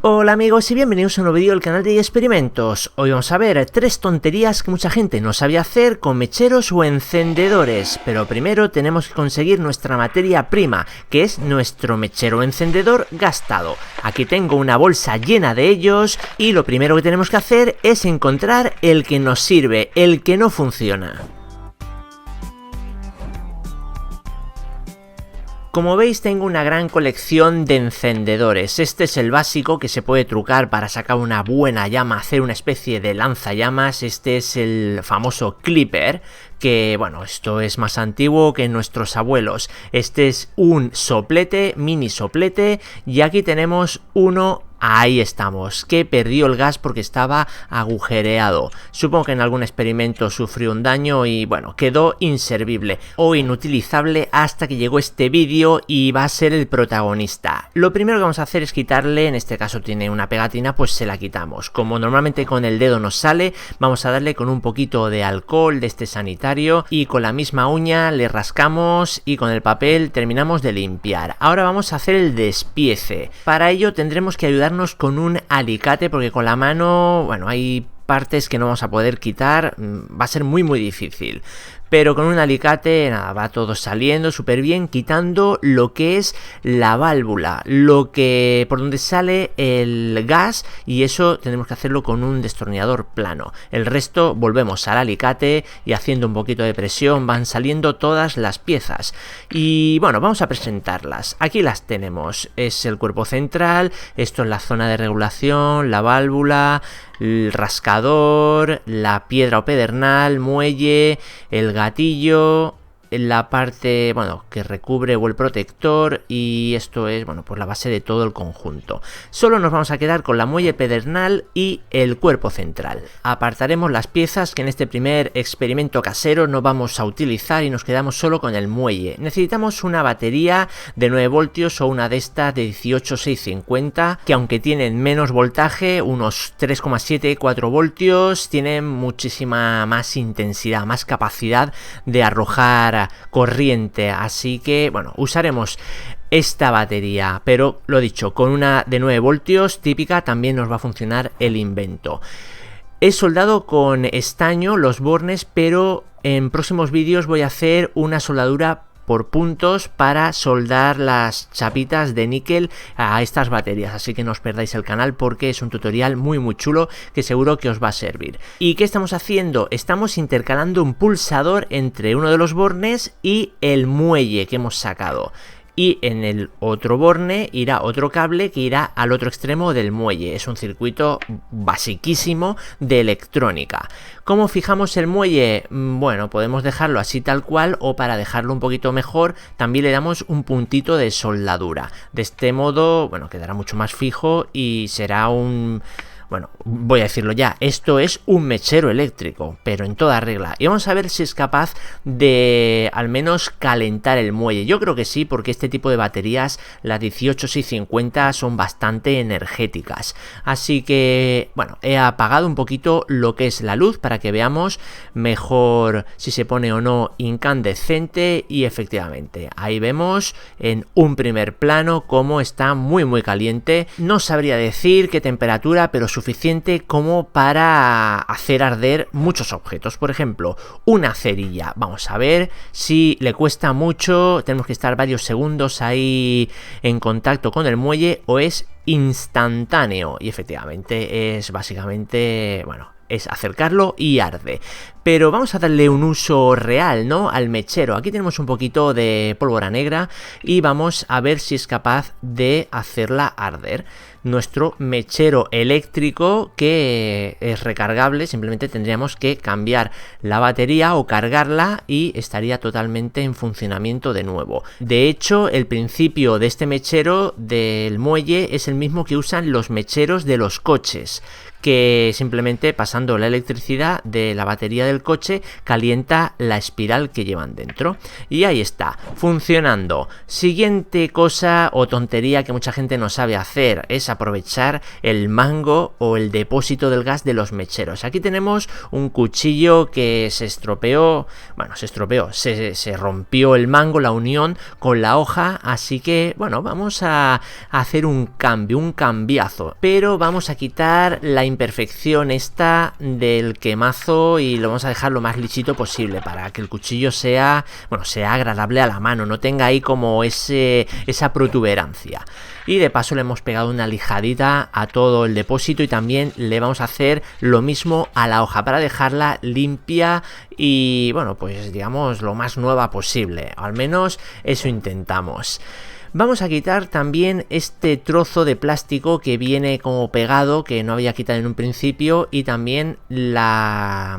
Hola amigos y bienvenidos a un nuevo vídeo del canal de Experimentos. Hoy vamos a ver 3 tonterías que mucha gente no sabía hacer con mecheros o encendedores. Pero primero tenemos que conseguir nuestra materia prima, que es nuestro mechero o encendedor gastado. Aquí tengo una bolsa llena de ellos y lo primero que tenemos que hacer es encontrar el que nos sirve, el que no funciona. Como veis, tengo una gran colección de encendedores. Este es el básico que se puede trucar para sacar una buena llama, hacer una especie de lanzallamas. Este es el famoso clipper, que bueno, esto es más antiguo que nuestros abuelos. Este es un soplete, mini soplete, y aquí tenemos uno. Ahí estamos, que perdió el gas porque estaba agujereado. Supongo que en algún experimento sufrió un daño y bueno, quedó inservible o inutilizable hasta que llegó este vídeo y va a ser el protagonista. Lo primero que vamos a hacer es quitarle, en este caso tiene una pegatina, pues se la quitamos. Como normalmente con el dedo nos sale, vamos a darle con un poquito de alcohol de este sanitario y con la misma uña le rascamos y con el papel terminamos de limpiar. Ahora vamos a hacer el despiece. Para ello tendremos que ayudar con un alicate porque con la mano, bueno, hay partes que no vamos a poder quitar, va a ser muy difícil. Pero con un alicate, nada, va todo saliendo súper bien, quitando lo que es la válvula, por donde sale el gas, y eso tenemos que hacerlo con un destornillador plano. El resto volvemos al alicate y haciendo un poquito de presión van saliendo todas las piezas. Y bueno, vamos a presentarlas. Aquí las tenemos, es el cuerpo central, esto es la zona de regulación, la válvula, el rascador, la piedra o pedernal, muelle, el gatillo, la parte, bueno, que recubre o el protector, y esto es, bueno, pues la base de todo el conjunto. Solo nos vamos a quedar con la muelle pedernal y el cuerpo central. Apartaremos las piezas que en este primer experimento casero no vamos a utilizar y nos quedamos solo con el muelle. Necesitamos una batería de 9 voltios o una de estas de 18650, que aunque tienen menos voltaje, unos 3,7-4 voltios, tienen muchísima más intensidad, más capacidad de arrojar corriente, así que bueno, usaremos esta batería, pero lo dicho, con una de 9 voltios típica también nos va a funcionar el invento. He soldado con estaño los bornes, pero en próximos vídeos voy a hacer una soldadura por puntos para soldar las chapitas de níquel a estas baterías, así que no os perdáis el canal porque es un tutorial muy chulo que seguro que os va a servir. ¿Y qué estamos haciendo? Estamos intercalando un pulsador entre uno de los bornes y el muelle que hemos sacado. Y en el otro borne irá otro cable que irá al otro extremo del muelle. Es un circuito basiquísimo de electrónica. ¿Cómo fijamos el muelle? Bueno, podemos dejarlo así tal cual, o para dejarlo un poquito mejor también le damos un puntito de soldadura. De este modo, bueno, quedará mucho más fijo y será un... Bueno, voy a decirlo ya, esto es un mechero eléctrico, pero en toda regla. Y vamos a ver si es capaz de al menos calentar el muelle. Yo creo que sí, porque este tipo de baterías, las 18650, son bastante energéticas. Así que, bueno, he apagado un poquito lo que es la luz para que veamos mejor si se pone o no incandescente. Y efectivamente, ahí vemos en un primer plano cómo está muy caliente. No sabría decir qué temperatura, pero suficiente como para hacer arder muchos objetos. Por ejemplo, una cerilla. Vamos a ver si le cuesta mucho, tenemos que estar varios segundos ahí en contacto con el muelle, o es instantáneo. Y efectivamente es básicamente, bueno, es acercarlo y arde. Pero vamos a darle un uso real, ¿no?, al mechero. Aquí tenemos un poquito de pólvora negra y vamos a ver si es capaz de hacerla arder. Nuestro mechero eléctrico, que es recargable, simplemente tendríamos que cambiar la batería o cargarla y estaría totalmente en funcionamiento de nuevo. De hecho, el principio de este mechero del muelle es el mismo que usan los mecheros de los coches, que simplemente pasando la electricidad de la batería del del coche calienta la espiral que llevan dentro. Y ahí está, funcionando. Siguiente cosa o tontería que mucha gente no sabe hacer es aprovechar el mango o el depósito del gas de los mecheros. Aquí tenemos un cuchillo que se estropeó, se rompió el mango, la unión con la hoja, así que bueno, vamos a hacer un cambiazo, pero vamos a quitar la imperfección esta del quemazo y lo vamos a dejar lo más lisito posible para que el cuchillo sea agradable a la mano, no tenga ahí como esa protuberancia. Y de paso le hemos pegado una lijadita a todo el depósito y también le vamos a hacer lo mismo a la hoja para dejarla limpia y bueno, pues digamos lo más nueva posible, al menos eso intentamos. Vamos a quitar también este trozo de plástico que viene como pegado, que no había quitado en un principio, y también la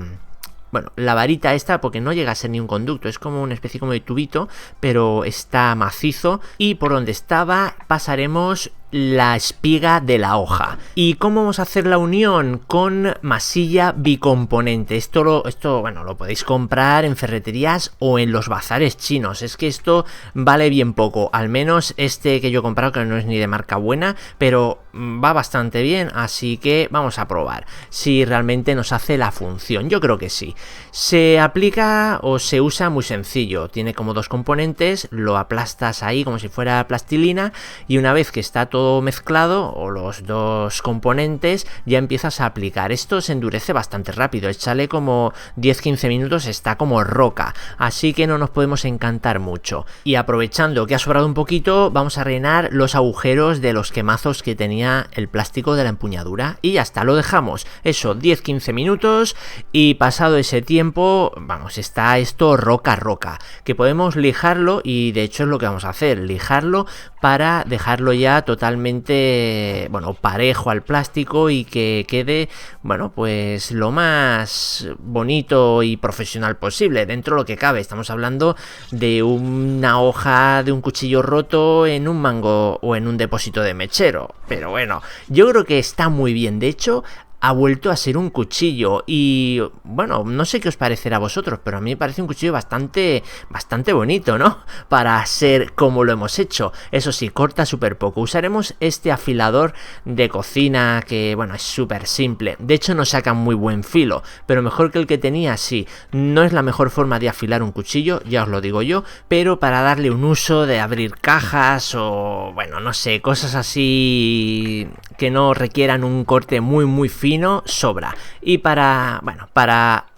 varita esta, porque no llega a ser ni un conducto, es como una especie como de tubito, pero está macizo, y por donde estaba pasaremos la espiga de la hoja. ¿Y cómo vamos a hacer la unión? Con masilla bicomponente. Esto lo podéis comprar en ferreterías o en los bazares chinos. Es que esto vale bien poco, al menos este que yo he comprado, que no es ni de marca buena, pero va bastante bien, así que vamos a probar si realmente nos hace la función. Yo creo que sí. Se aplica o se usa muy sencillo, tiene como dos componentes, lo aplastas ahí como si fuera plastilina y una vez que está todo mezclado o los dos componentes ya empiezas a aplicar. Esto se endurece bastante rápido, échale como 10-15 minutos, está como roca, así que no nos podemos encantar mucho. Y aprovechando que ha sobrado un poquito, vamos a rellenar los agujeros de los quemazos que tenía el plástico de la empuñadura y ya está, lo dejamos eso 10-15 minutos y pasado ese tiempo, está esto roca, que podemos lijarlo y de hecho es lo que vamos a hacer, lijarlo para dejarlo ya totalmente parejo al plástico y que quede pues lo más bonito y profesional posible dentro de lo que cabe. Estamos hablando de una hoja de un cuchillo roto en un mango o en un depósito de mechero, pero bueno, yo creo que está muy bien. De hecho, ha vuelto a ser un cuchillo y no sé qué os parecerá a vosotros, pero a mí me parece un cuchillo bastante bonito, ¿no? Para ser como lo hemos hecho. Eso sí, corta súper poco. Usaremos este afilador de cocina que, es súper simple. De hecho, no saca muy buen filo, pero mejor que el que tenía, sí. No es la mejor forma de afilar un cuchillo, ya os lo digo yo, pero para darle un uso de abrir cajas o, no sé, cosas así que no requieran un corte muy fino, sobra. Y para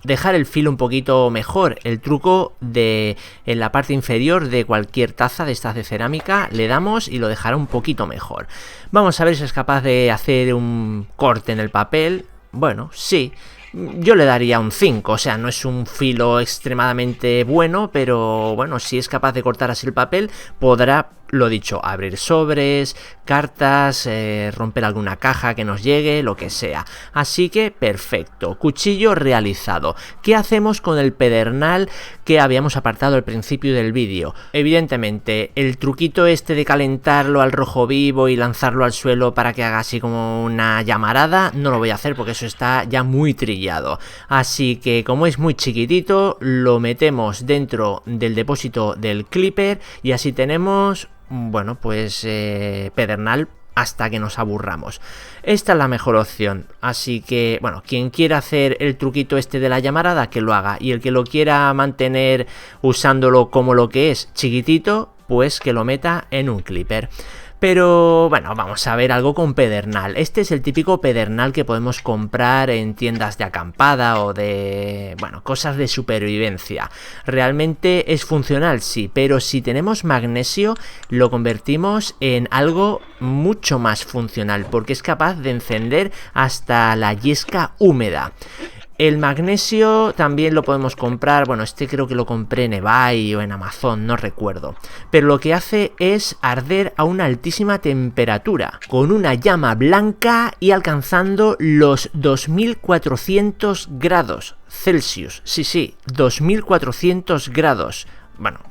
dejar el filo un poquito mejor, el truco en la parte inferior de cualquier taza de estas de cerámica le damos y lo dejará un poquito mejor. Vamos a ver si es capaz de hacer un corte en el papel. Sí, yo le daría un 5, o sea, no es un filo extremadamente bueno, pero si es capaz de cortar así el papel, podrá, lo dicho, abrir sobres, cartas, romper alguna caja que nos llegue, lo que sea. Así que perfecto, cuchillo realizado. ¿Qué hacemos con el pedernal que habíamos apartado al principio del vídeo? Evidentemente, el truquito este de calentarlo al rojo vivo y lanzarlo al suelo para que haga así como una llamarada, no lo voy a hacer porque eso está ya muy trillado. Así que como es muy chiquitito, lo metemos dentro del depósito del clipper y así tenemos pedernal hasta que nos aburramos. Esta es la mejor opción, así que quien quiera hacer el truquito este de la llamarada, que lo haga, y el que lo quiera mantener usándolo como lo que es, chiquitito, pues que lo meta en un clipper. Pero vamos a ver algo con pedernal. Este es el típico pedernal que podemos comprar en tiendas de acampada o de, cosas de supervivencia. Realmente es funcional, sí, pero si tenemos magnesio lo convertimos en algo mucho más funcional porque es capaz de encender hasta la yesca húmeda. El magnesio también lo podemos comprar, este creo que lo compré en eBay o en Amazon, no recuerdo. Pero lo que hace es arder a una altísima temperatura, con una llama blanca y alcanzando los 2400 grados Celsius. Sí, 2400 grados.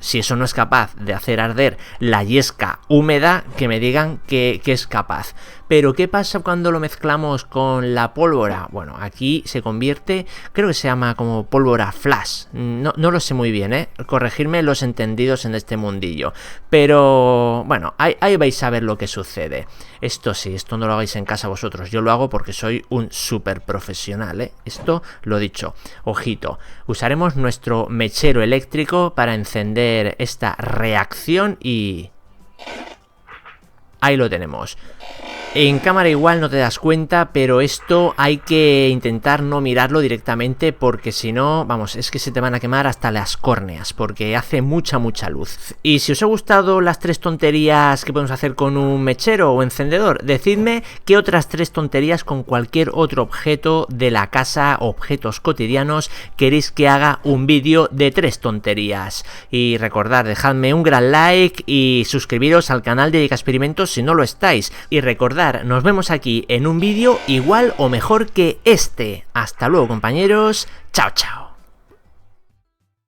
Si eso no es capaz de hacer arder la yesca húmeda, que me digan que es capaz. pero ¿qué pasa cuando lo mezclamos con la pólvora? Bueno, aquí se convierte, creo que se llama como pólvora flash, no lo sé muy bien, corregirme los entendidos en este mundillo, pero bueno, ahí vais a ver lo que sucede. Esto sí, esto no lo hagáis en casa vosotros, yo lo hago porque soy un súper profesional, esto lo dicho. Ojito, usaremos nuestro mechero eléctrico para encender esta reacción y ahí lo tenemos. En cámara igual no te das cuenta, pero esto hay que intentar no mirarlo directamente porque si no, vamos, es que se te van a quemar hasta las córneas porque hace mucha luz. Y si os ha gustado las 3 tonterías que podemos hacer con un mechero o encendedor, decidme qué otras 3 tonterías con cualquier otro objeto de la casa, objetos cotidianos, queréis que haga un vídeo de 3 tonterías. Y recordad, dejadme un gran like y suscribiros al canal de Diega Experimentos si no lo estáis. Y recordad, nos vemos aquí en un vídeo igual o mejor que este. Hasta luego, compañeros. Chao, chao.